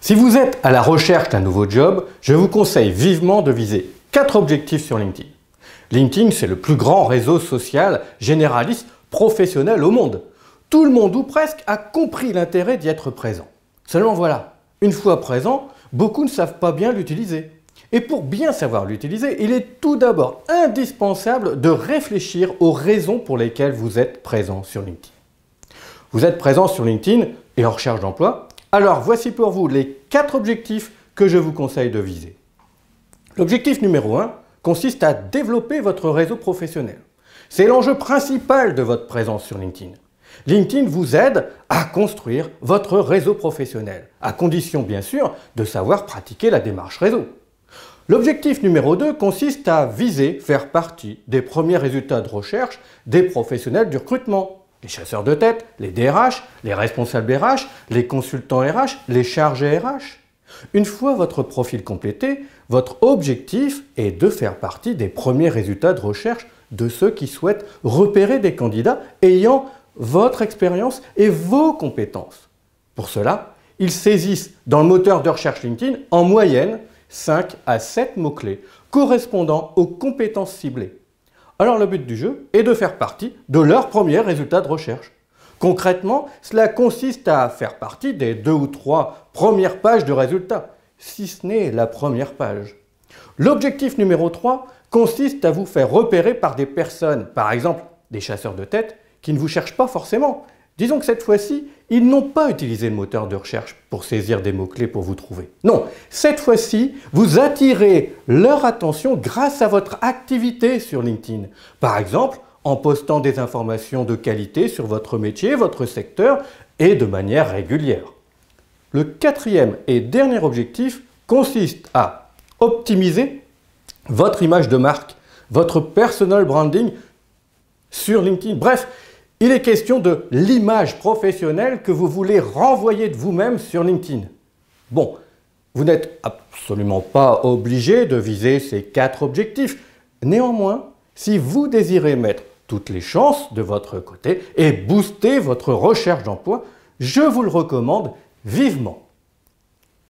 Si vous êtes à la recherche d'un nouveau job, je vous conseille vivement de viser 4 objectifs sur LinkedIn. LinkedIn, c'est le plus grand réseau social généraliste professionnel au monde. Tout le monde ou presque a compris l'intérêt d'y être présent. Seulement voilà, une fois présent, beaucoup ne savent pas bien l'utiliser. Et pour bien savoir l'utiliser, il est tout d'abord indispensable de réfléchir aux raisons pour lesquelles vous êtes présent sur LinkedIn. Vous êtes présent sur LinkedIn et en recherche d'emploi. Alors voici pour vous les 4 objectifs que je vous conseille de viser. L'objectif numéro 1 consiste à développer votre réseau professionnel. C'est l'enjeu principal de votre présence sur LinkedIn. LinkedIn vous aide à construire votre réseau professionnel, à condition bien sûr de savoir pratiquer la démarche réseau. L'objectif numéro 2 consiste à viser faire partie des premiers résultats de recherche des professionnels du recrutement. Les chasseurs de tête, les DRH, les responsables RH, les consultants RH, les chargés RH. Une fois votre profil complété, votre objectif est de faire partie des premiers résultats de recherche de ceux qui souhaitent repérer des candidats ayant votre expérience et vos compétences. Pour cela, ils saisissent dans le moteur de recherche LinkedIn en moyenne 5 à 7 mots-clés correspondant aux compétences ciblées. Alors le but du jeu est de faire partie de leurs premiers résultats de recherche. Concrètement, cela consiste à faire partie des 2 ou 3 premières pages de résultats, si ce n'est la première page. L'objectif numéro 3 consiste à vous faire repérer par des personnes, par exemple des chasseurs de tête, qui ne vous cherchent pas forcément. Disons que cette fois-ci, ils n'ont pas utilisé le moteur de recherche pour saisir des mots-clés pour vous trouver. Non, cette fois-ci, vous attirez leur attention grâce à votre activité sur LinkedIn. Par exemple, en postant des informations de qualité sur votre métier, votre secteur et de manière régulière. Le 4e et dernier objectif consiste à optimiser votre image de marque, votre personal branding sur LinkedIn. Bref, il est question de l'image professionnelle que vous voulez renvoyer de vous-même sur LinkedIn. Bon, vous n'êtes absolument pas obligé de viser ces 4 objectifs. Néanmoins, si vous désirez mettre toutes les chances de votre côté et booster votre recherche d'emploi, je vous le recommande vivement.